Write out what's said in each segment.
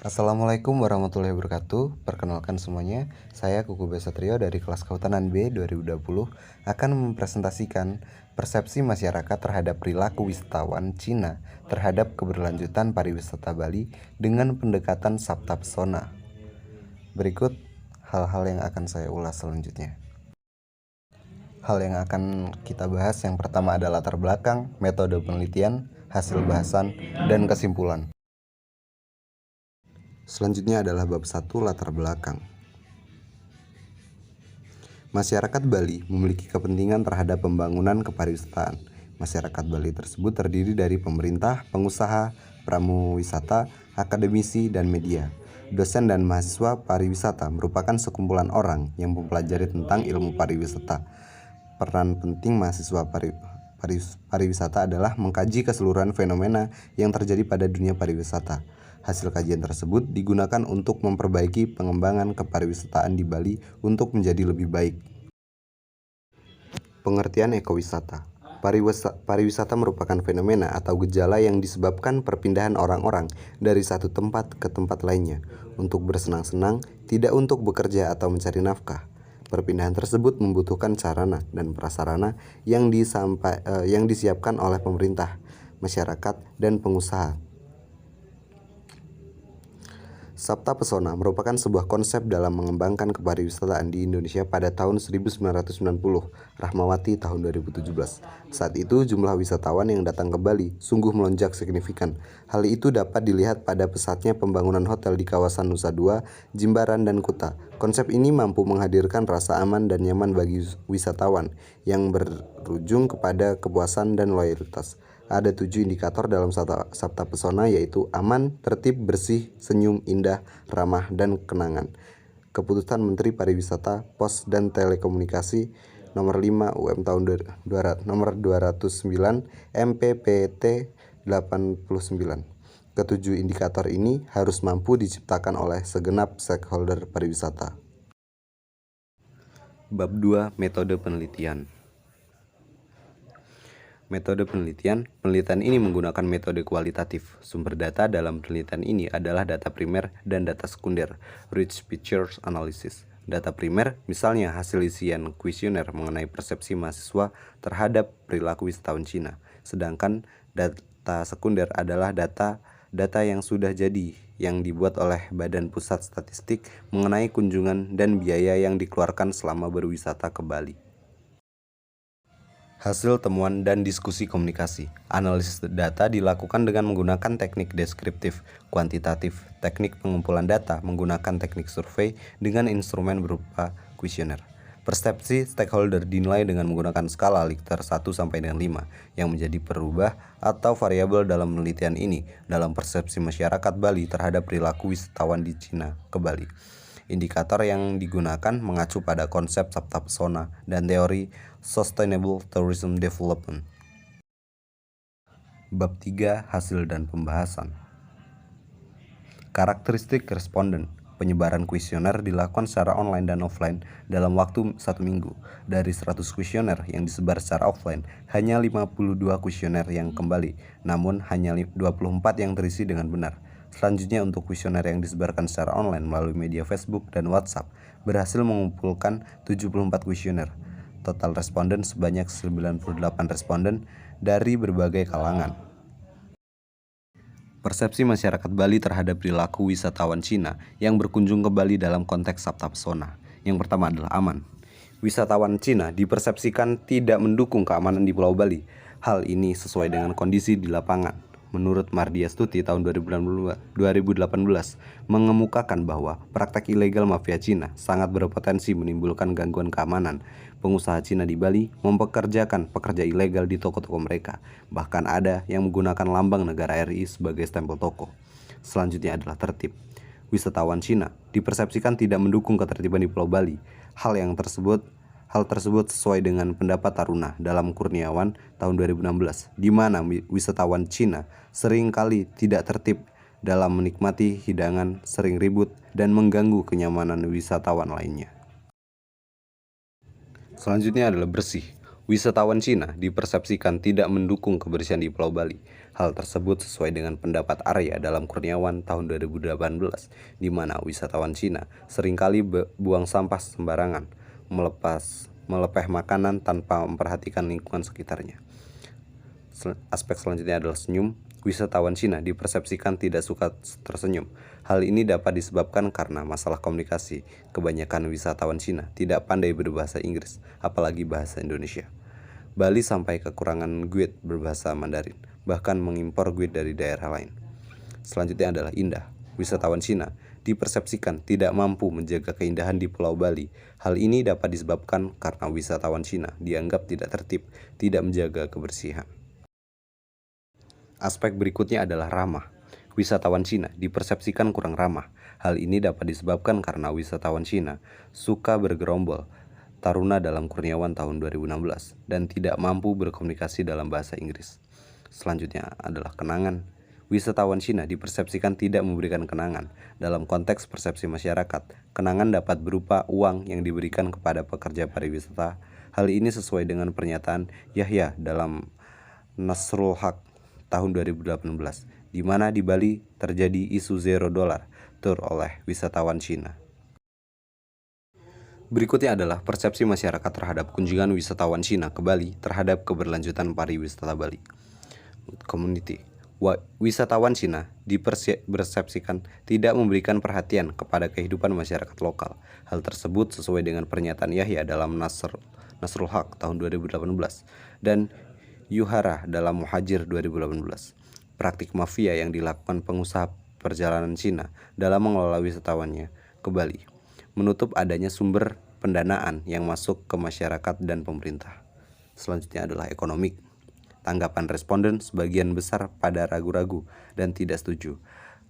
Assalamualaikum warahmatullahi wabarakatuh. Perkenalkan semuanya, saya Kuku Besatrio dari kelas Kehutanan B 2020 akan mempresentasikan persepsi masyarakat terhadap perilaku wisatawan Cina terhadap keberlanjutan pariwisata Bali dengan pendekatan Sabta Pesona. Berikut hal-hal yang akan saya ulas selanjutnya. Hal yang akan kita bahas yang pertama adalah latar belakang, metode penelitian, hasil bahasan, dan kesimpulan. Selanjutnya adalah bab 1, latar belakang. Masyarakat Bali memiliki kepentingan terhadap pembangunan kepariwisataan. Masyarakat Bali tersebut terdiri dari pemerintah, pengusaha, pramuwisata, akademisi, dan media. Dosen dan mahasiswa pariwisata merupakan sekumpulan orang yang mempelajari tentang ilmu pariwisata. Peran penting mahasiswa pariwisata adalah mengkaji keseluruhan fenomena yang terjadi pada dunia pariwisata. Hasil kajian tersebut digunakan untuk memperbaiki pengembangan kepariwisataan di Bali untuk menjadi lebih baik. Pengertian ekowisata. Pariwisata merupakan fenomena atau gejala yang disebabkan perpindahan orang-orang dari satu tempat ke tempat lainnya untuk bersenang-senang, tidak untuk bekerja atau mencari nafkah. Perpindahan tersebut membutuhkan sarana dan prasarana yang disiapkan oleh pemerintah, masyarakat, dan pengusaha. Sabta Pesona merupakan sebuah konsep dalam mengembangkan kepariwisataan di Indonesia pada tahun 1990, Rahmawati tahun 2017. Saat itu jumlah wisatawan yang datang ke Bali sungguh melonjak signifikan. Hal itu dapat dilihat pada pesatnya pembangunan hotel di kawasan Nusa Dua, Jimbaran, dan Kuta. Konsep ini mampu menghadirkan rasa aman dan nyaman bagi wisatawan yang berujung kepada kepuasan dan loyalitas. Ada 7 indikator dalam Sabta Pesona, yaitu aman, tertib, bersih, senyum, indah, ramah, dan kenangan. Keputusan Menteri Pariwisata, Pos, dan Telekomunikasi nomor 5 UM tahun nomor 209 MPPT 89. Ketujuh indikator ini harus mampu diciptakan oleh segenap stakeholder pariwisata. Bab 2, metode penelitian. Metode penelitian ini menggunakan metode kualitatif. Sumber data dalam penelitian ini adalah data primer dan data sekunder, rich pictures analysis. Data primer misalnya hasil isian kuesioner mengenai persepsi mahasiswa terhadap perilaku wisatawan Cina. Sedangkan data sekunder adalah data yang sudah jadi yang dibuat oleh Badan Pusat Statistik mengenai kunjungan dan biaya yang dikeluarkan selama berwisata ke Bali. Hasil temuan dan diskusi komunikasi. Analisis data dilakukan dengan menggunakan teknik deskriptif, kuantitatif, teknik pengumpulan data menggunakan teknik survei dengan instrumen berupa kuesioner. Persepsi stakeholder dinilai dengan menggunakan skala Likert 1 sampai dengan 5 yang menjadi perubah atau variabel dalam penelitian ini dalam persepsi masyarakat Bali terhadap perilaku wisatawan di Cina ke Bali. Indikator yang digunakan mengacu pada konsep Sabta Pesona dan teori Sustainable Tourism Development. Bab 3, hasil dan pembahasan. Karakteristik responden. Penyebaran kuesioner dilakukan secara online dan offline dalam waktu 1 minggu. Dari 100 kuesioner yang disebar secara offline, hanya 52 kuesioner yang kembali, namun hanya 24 yang terisi dengan benar. Selanjutnya untuk kuesioner yang disebarkan secara online melalui media Facebook dan WhatsApp, berhasil mengumpulkan 74 kuesioner. Total responden sebanyak 98 responden dari berbagai kalangan. Persepsi masyarakat Bali terhadap perilaku wisatawan Cina yang berkunjung ke Bali dalam konteks Sabta Pesona. Yang pertama adalah aman. Wisatawan Cina dipersepsikan tidak mendukung keamanan di Pulau Bali. Hal ini sesuai dengan kondisi di lapangan. Menurut Mardia Stuti tahun 2018 mengemukakan bahwa praktek ilegal mafia Cina sangat berpotensi menimbulkan gangguan keamanan. Pengusaha Cina di Bali mempekerjakan pekerja ilegal di toko-toko mereka. Bahkan ada yang menggunakan lambang negara RI sebagai stempel toko. Selanjutnya adalah tertib. Wisatawan Cina dipersepsikan tidak mendukung ketertiban di Pulau Bali. Hal tersebut sesuai dengan pendapat Taruna dalam Kurniawan tahun 2016, di mana wisatawan Cina sering kali tidak tertib dalam menikmati hidangan, sering ribut, dan mengganggu kenyamanan wisatawan lainnya. Selanjutnya adalah bersih. Wisatawan Cina dipersepsikan tidak mendukung kebersihan di Pulau Bali. Hal tersebut sesuai dengan pendapat Arya dalam Kurniawan tahun 2018, di mana wisatawan Cina seringkali buang sampah sembarangan, melepeh makanan tanpa memperhatikan lingkungan sekitarnya. Aspek selanjutnya adalah senyum. Wisatawan Cina dipersepsikan tidak suka tersenyum. Hal ini dapat disebabkan karena masalah komunikasi. Kebanyakan wisatawan Cina tidak pandai berbahasa Inggris, apalagi bahasa Indonesia. Bali sampai kekurangan guide berbahasa Mandarin, bahkan mengimpor guide dari daerah lain. Selanjutnya adalah indah. Wisatawan Cina dipersepsikan tidak mampu menjaga keindahan di Pulau Bali. Hal ini dapat disebabkan karena wisatawan Cina dianggap tidak tertib, tidak menjaga kebersihan. Aspek berikutnya adalah ramah. Wisatawan Cina dipersepsikan kurang ramah. Hal ini dapat disebabkan karena wisatawan Cina suka bergerombol, taruna dalam Kurniawan tahun 2016, dan tidak mampu berkomunikasi dalam bahasa Inggris. Selanjutnya adalah kenangan. Wisatawan Cina dipersepsikan tidak memberikan kenangan. Dalam konteks persepsi masyarakat, kenangan dapat berupa uang yang diberikan kepada pekerja pariwisata. Hal ini sesuai dengan pernyataan Yahya dalam Nasrul Haq tahun 2018, di mana di Bali terjadi isu $0 tour oleh wisatawan Cina. Berikutnya adalah persepsi masyarakat terhadap kunjungan wisatawan Cina ke Bali terhadap keberlanjutan pariwisata Bali. Community. Wisatawan Cina dipersepsikan tidak memberikan perhatian kepada kehidupan masyarakat lokal. Hal tersebut sesuai dengan pernyataan Yahya dalam Nasrul Haq tahun 2018 dan Yuhara dalam Muhajir 2018. Praktik mafia yang dilakukan pengusaha perjalanan Cina dalam mengelola wisatawannya ke Bali, menutup adanya sumber pendanaan yang masuk ke masyarakat dan pemerintah. Selanjutnya adalah ekonomik. Tanggapan responden sebagian besar pada ragu-ragu dan tidak setuju.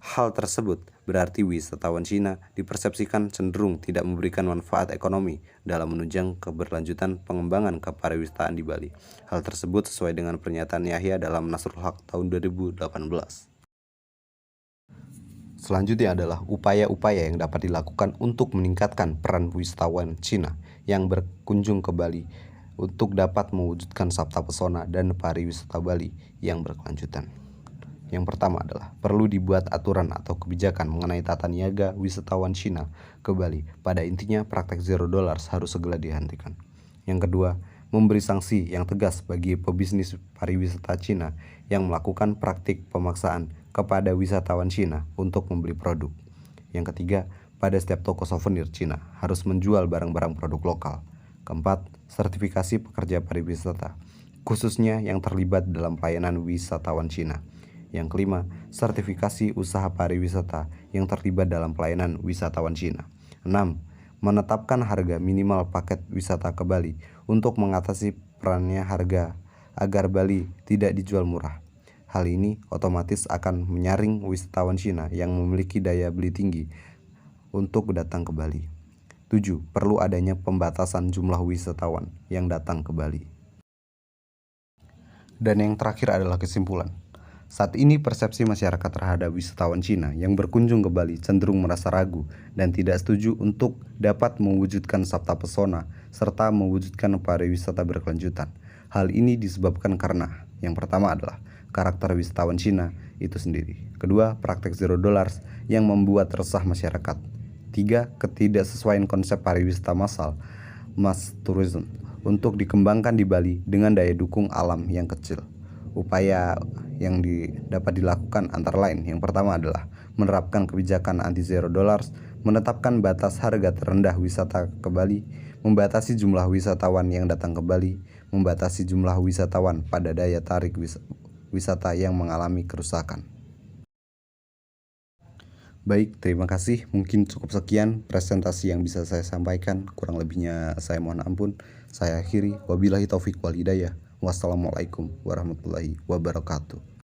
Hal tersebut berarti wisatawan Cina dipersepsikan cenderung tidak memberikan manfaat ekonomi dalam menunjang keberlanjutan pengembangan kepariwisataan di Bali. Hal tersebut sesuai dengan pernyataan Yahya dalam Nasrul Haq tahun 2018. Selanjutnya adalah upaya-upaya yang dapat dilakukan untuk meningkatkan peran wisatawan Cina yang berkunjung ke Bali untuk dapat mewujudkan sabta pesona dan pariwisata Bali yang berkelanjutan. Yang pertama adalah perlu dibuat aturan atau kebijakan mengenai tata niaga wisatawan Cina ke Bali. Pada intinya praktek $0 harus segera dihentikan. Yang kedua, memberi sanksi yang tegas bagi pebisnis pariwisata Cina yang melakukan praktik pemaksaan kepada wisatawan Cina untuk membeli produk. Yang ketiga, pada setiap toko souvenir Cina harus menjual barang-barang produk lokal. Keempat, sertifikasi pekerja pariwisata, khususnya yang terlibat dalam pelayanan wisatawan Cina. Yang kelima, sertifikasi usaha pariwisata yang terlibat dalam pelayanan wisatawan Cina. 6. Menetapkan harga minimal paket wisata ke Bali untuk mengatasi perannya harga agar Bali tidak dijual murah. Hal ini otomatis akan menyaring wisatawan Cina yang memiliki daya beli tinggi untuk datang ke Bali. 7. Perlu adanya pembatasan jumlah wisatawan yang datang ke Bali. Dan yang terakhir adalah kesimpulan. Saat ini persepsi masyarakat terhadap wisatawan Cina yang berkunjung ke Bali cenderung merasa ragu dan tidak setuju untuk dapat mewujudkan sabta pesona serta mewujudkan pariwisata berkelanjutan. Hal ini disebabkan karena yang pertama adalah karakter wisatawan Cina itu sendiri. Kedua, praktek $0 yang membuat resah masyarakat. 3. Ketidaksesuaian konsep pariwisata mass tourism untuk dikembangkan di Bali dengan daya dukung alam yang kecil. Upaya yang dapat dilakukan antara lain, yang pertama adalah menerapkan kebijakan anti $0, menetapkan batas harga terendah wisata ke Bali, membatasi jumlah wisatawan yang datang ke Bali, membatasi jumlah wisatawan pada daya tarik wisata yang mengalami kerusakan. Baik, terima kasih. Mungkin cukup sekian presentasi yang bisa saya sampaikan. Kurang lebihnya saya mohon ampun. Saya akhiri. Wabillahi taufik wal hidayah. Wassalamualaikum warahmatullahi wabarakatuh.